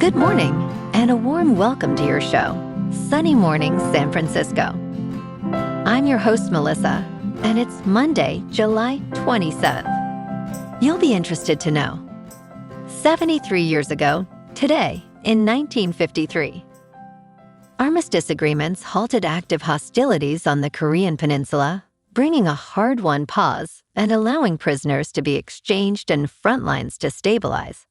Good morning, and a warm welcome to your show, Sunny Mornings San Francisco. I'm your host, Melissa, and it's Monday, July 27th. You'll be interested to know. 73 years ago, today, in 1953, armistice agreements halted active hostilities on the Korean Peninsula, bringing a hard-won pause and allowing prisoners to be exchanged and front lines to stabilize.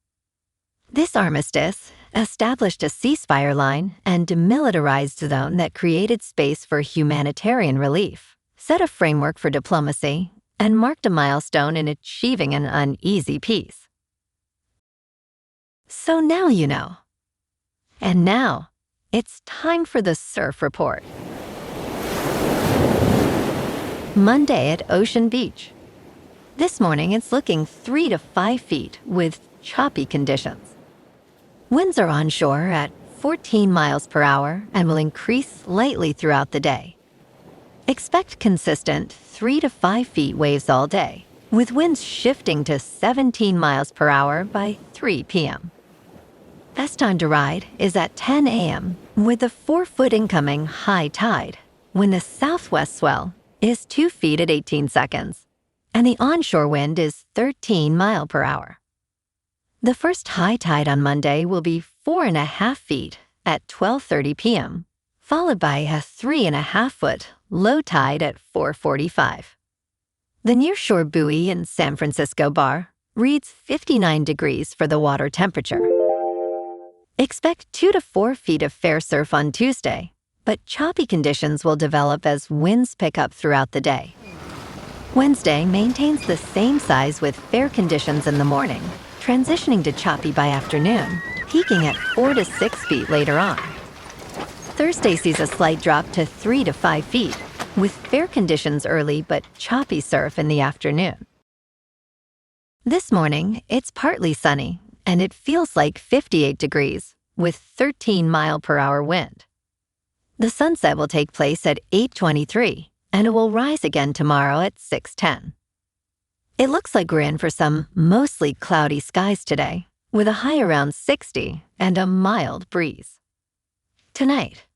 This armistice established a ceasefire line and demilitarized zone that created space for humanitarian relief, set a framework for diplomacy, and marked a milestone in achieving an uneasy peace. So now you know. And now, it's time for the Surf Report. Monday at Ocean Beach. This morning it's looking 3 to 5 feet with choppy conditions. Winds are onshore at 14 miles per hour and will increase slightly throughout the day. Expect consistent 3 to 5 feet waves all day, with winds shifting to 17 miles per hour by 3 p.m. Best time to ride is at 10 a.m. with a 4-foot incoming high tide, when the southwest swell is 2 feet at 18 seconds, and the onshore wind is 13 miles per hour. The first high tide on Monday will be 4.5 feet at 12:30 p.m., followed by a 3.5-foot low tide at 4:45. The nearshore buoy in San Francisco Bar reads 59 degrees for the water temperature. Expect 2 to 4 feet of fair surf on Tuesday, but choppy conditions will develop as winds pick up throughout the day. Wednesday maintains the same size with fair conditions in the morning, transitioning to choppy by afternoon, peaking at 4 to 6 feet later on. Thursday sees a slight drop to 3 to 5 feet, with fair conditions early but choppy surf in the afternoon. This morning, it's partly sunny, and it feels like 58 degrees, with 13 mile per hour wind. The sunset will take place at 8:23, and it will rise again tomorrow at 6:10. It looks like we're in for some mostly cloudy skies today, with a high around 60 and a mild breeze. Tonight,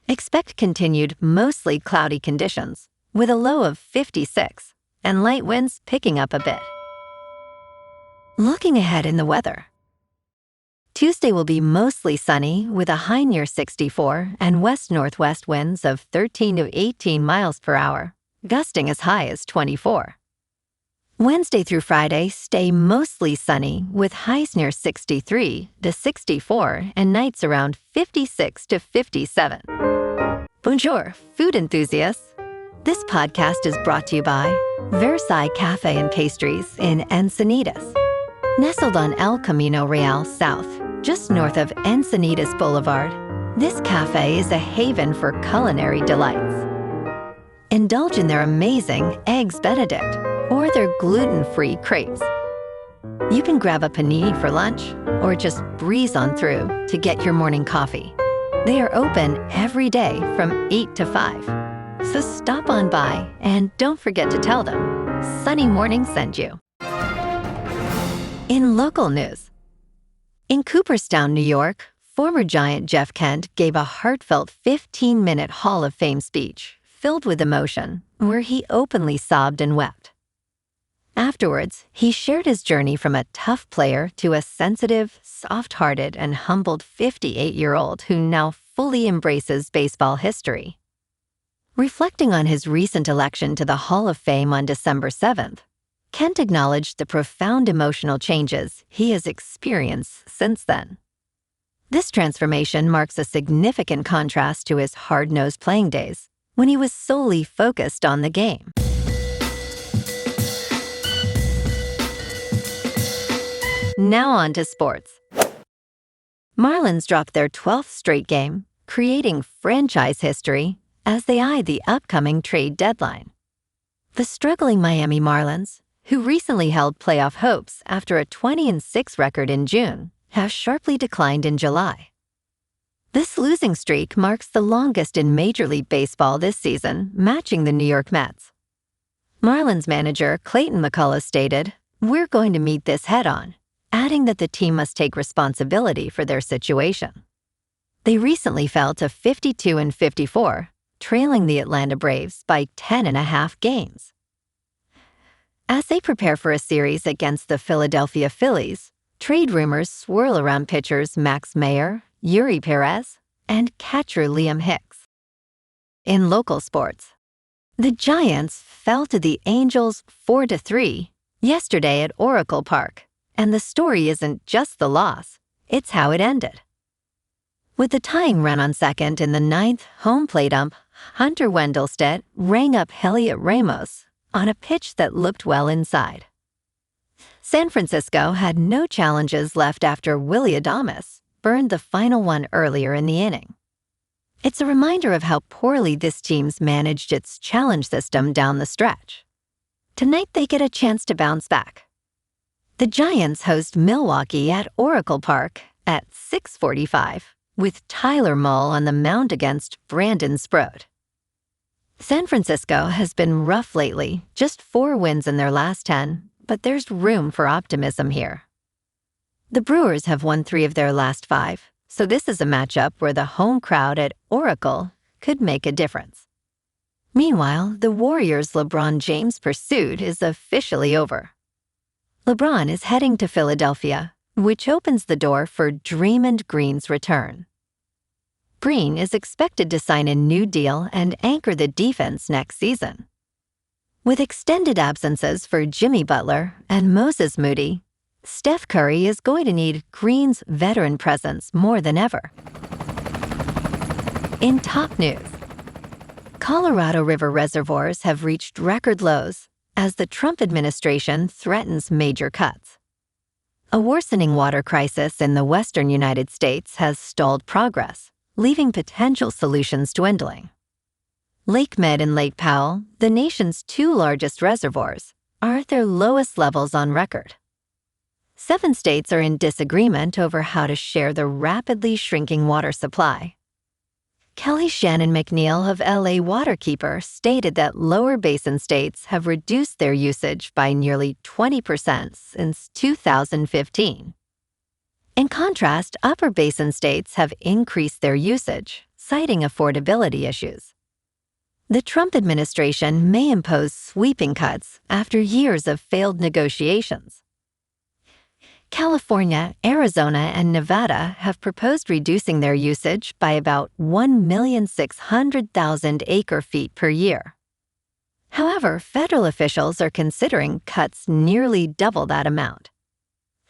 expect continued mostly cloudy conditions, with a low of 56 and light winds picking up a bit. Looking ahead in the weather. Tuesday will be mostly sunny with a high near 64 and west-northwest winds of 13 to 18 miles per hour, gusting as high as 24. Wednesday through Friday stay mostly sunny with highs near 63 to 64 and nights around 56 to 57. Bonjour, food enthusiasts. This podcast is brought to you by Versailles Cafe and Pastries in Encinitas. Nestled on El Camino Real South, just north of Encinitas Boulevard, this cafe is a haven for culinary delights. Indulge in their amazing Eggs Benedict or their gluten-free crepes. You can grab a panini for lunch or just breeze on through to get your morning coffee. They are open every day from 8 to 5. So stop on by and don't forget to tell them Sunny Morning sent you. In local news. In Cooperstown, New York, former Giant Jeff Kent gave a heartfelt 15-minute Hall of Fame speech filled with emotion where he openly sobbed and wept. Afterwards, he shared his journey from a tough player to a sensitive, soft-hearted, and humbled 58-year-old who now fully embraces baseball history. Reflecting on his recent election to the Hall of Fame on December 7th, Kent acknowledged the profound emotional changes he has experienced since then. This transformation marks a significant contrast to his hard-nosed playing days, when he was solely focused on the game. Now on to sports. Marlins dropped their 12th straight game, creating franchise history as they eye the upcoming trade deadline. The struggling Miami Marlins, who recently held playoff hopes after a 20-6 record in June, have sharply declined in July. This losing streak marks the longest in Major League Baseball this season, matching the New York Mets. Marlins manager Clayton McCullough stated, "We're going to meet this head-on, adding that the team must take responsibility for their situation. They recently fell to 52-54, trailing the Atlanta Braves by 10.5 games. As they prepare for a series against the Philadelphia Phillies, trade rumors swirl around pitchers Max Meyer, Yuri Perez, and catcher Liam Hicks. In local sports, the Giants fell to the Angels 4-3 yesterday at Oracle Park, and the story isn't just the loss, it's how it ended. With the tying run on second in the ninth, home plate ump Hunter Wendelstedt rang up Heliot Ramos on a pitch that looked well inside. San Francisco had no challenges left after Willy Adames burned the final one earlier in the inning. It's a reminder of how poorly this team's managed its challenge system down the stretch. Tonight they get a chance to bounce back. The Giants host Milwaukee at Oracle Park at 6:45, with Tyler Mull on the mound against Brandon Sproat. San Francisco has been rough lately, just 4 wins in their last 10, but there's room for optimism here. The Brewers have won 3 of their last 5, so this is a matchup where the home crowd at Oracle could make a difference. Meanwhile, the Warriors' LeBron James pursuit is officially over. LeBron is heading to Philadelphia, which opens the door for Draymond Green's return. Green is expected to sign a new deal and anchor the defense next season. With extended absences for Jimmy Butler and Moses Moody, Steph Curry is going to need Green's veteran presence more than ever. In top news, Colorado River reservoirs have reached record lows as the Trump administration threatens major cuts. A worsening water crisis in the western United States has stalled progress, leaving potential solutions dwindling. Lake Mead and Lake Powell, the nation's 2 largest reservoirs, are at their lowest levels on record. 7 states are in disagreement over how to share the rapidly shrinking water supply. Kelly Shannon McNeil of LA Waterkeeper stated that lower basin states have reduced their usage by nearly 20% since 2015. In contrast, upper basin states have increased their usage, citing affordability issues. The Trump administration may impose sweeping cuts after years of failed negotiations. California, Arizona, and Nevada have proposed reducing their usage by about 1,600,000 acre-feet per year. However, federal officials are considering cuts nearly double that amount.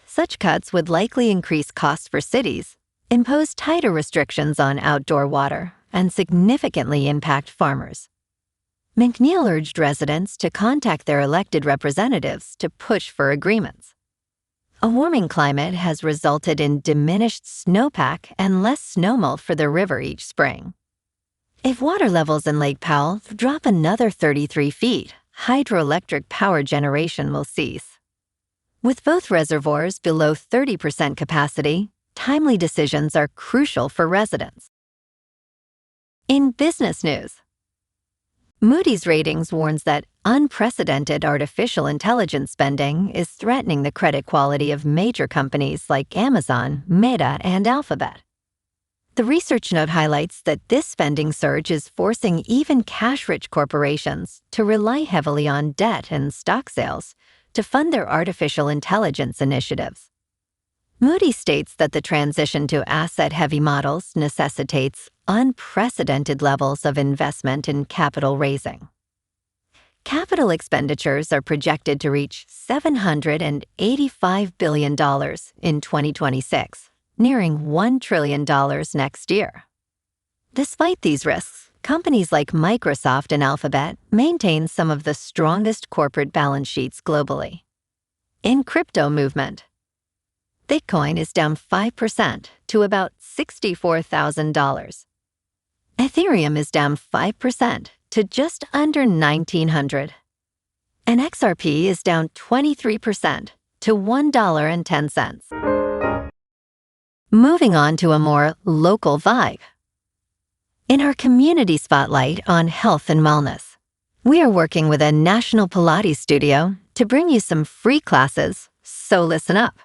Such cuts would likely increase costs for cities, impose tighter restrictions on outdoor water, and significantly impact farmers. McNeil urged residents to contact their elected representatives to push for agreements. A warming climate has resulted in diminished snowpack and less snowmelt for the river each spring. If water levels in Lake Powell drop another 33 feet, hydroelectric power generation will cease. With both reservoirs below 30% capacity, timely decisions are crucial for residents. In business news, Moody's Ratings warns that unprecedented artificial intelligence spending is threatening the credit quality of major companies like Amazon, Meta, and Alphabet. The research note highlights that this spending surge is forcing even cash-rich corporations to rely heavily on debt and stock sales to fund their artificial intelligence initiatives. Moody's states that the transition to asset-heavy models necessitates unprecedented levels of investment in capital raising. Capital expenditures are projected to reach $785 billion in 2026, nearing $1 trillion next year. Despite these risks, companies like Microsoft and Alphabet maintain some of the strongest corporate balance sheets globally. In crypto movement, Bitcoin is down 5% to about $64,000. Ethereum is down 5% to just under $1,900. And XRP is down 23% to $1.10. Moving on to a more local vibe. In our community spotlight on health and wellness, we are working with a national Pilates studio to bring you some free classes, so listen up.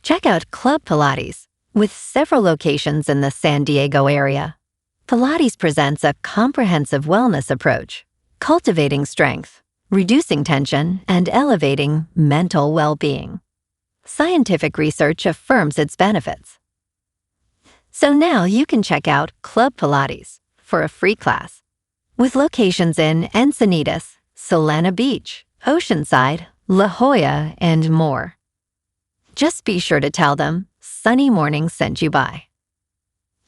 Check out Club Pilates, with several locations in the San Diego area. Pilates presents a comprehensive wellness approach, cultivating strength, reducing tension, and elevating mental well-being. Scientific research affirms its benefits. So now you can check out Club Pilates for a free class, with locations in Encinitas, Solana Beach, Oceanside, La Jolla, and more. Just be sure to tell them Sunny Morning sent you by.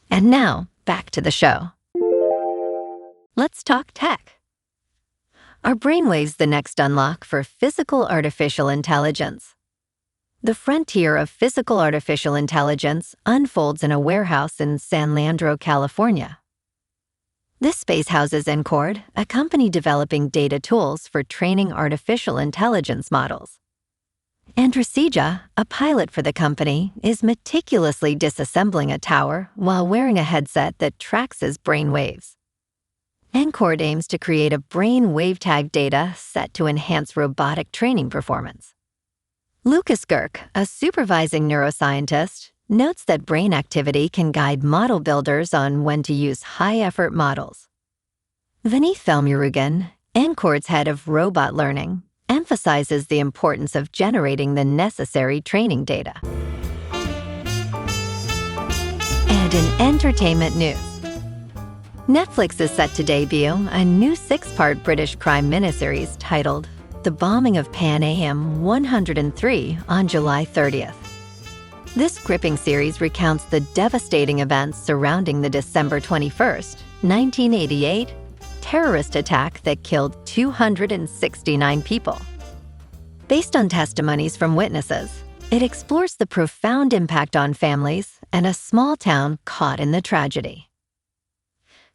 And now, back to the show. Let's talk tech. Are brainwaves the next unlock for physical artificial intelligence? The frontier of physical artificial intelligence unfolds in a warehouse in San Leandro, California. This space houses Ncord, a company developing data tools for training artificial intelligence models. Androsija, a pilot for the company, is meticulously disassembling a tower while wearing a headset that tracks his brain waves. Ncord aims to create a brain wave tag data set to enhance robotic training performance. Lucas Girk, a supervising neuroscientist, notes that brain activity can guide model builders on when to use high-effort models. Vineeth Velmurugan, Ncord's head of robot learning, emphasizes the importance of generating the necessary training data. And in entertainment news, Netflix is set to debut a new 6-part British crime miniseries titled The Bombing of Pan Am 103 on July 30th. This gripping series recounts the devastating events surrounding the December 21st, 1988 terrorist attack that killed 269 people. Based on testimonies from witnesses, it explores the profound impact on families and a small town caught in the tragedy.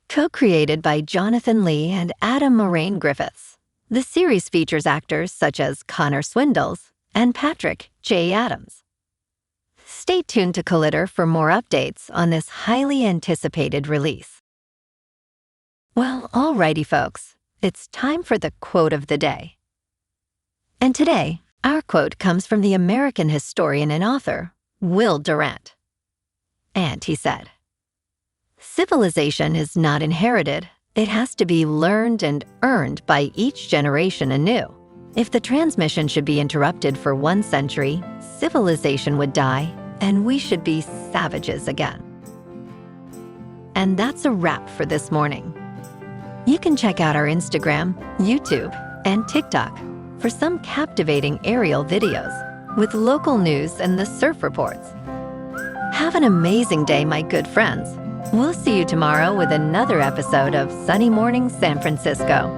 Co-created by Jonathan Lee and Adam Moraine Griffiths, the series features actors such as Connor Swindells and Patrick J. Adams. Stay tuned to Collider for more updates on this highly anticipated release. Well, alrighty folks, it's time for the quote of the day. And today, our quote comes from the American historian and author, Will Durant. And he said, "Civilization is not inherited. It has to be learned and earned by each generation anew. If the transmission should be interrupted for 1 century, civilization would die, and we should be savages again." And that's a wrap for this morning. You can check out our Instagram, YouTube, and TikTok for some captivating aerial videos with local news and the surf reports. Have an amazing day, my good friends. We'll see you tomorrow with another episode of Sunny Morning San Francisco.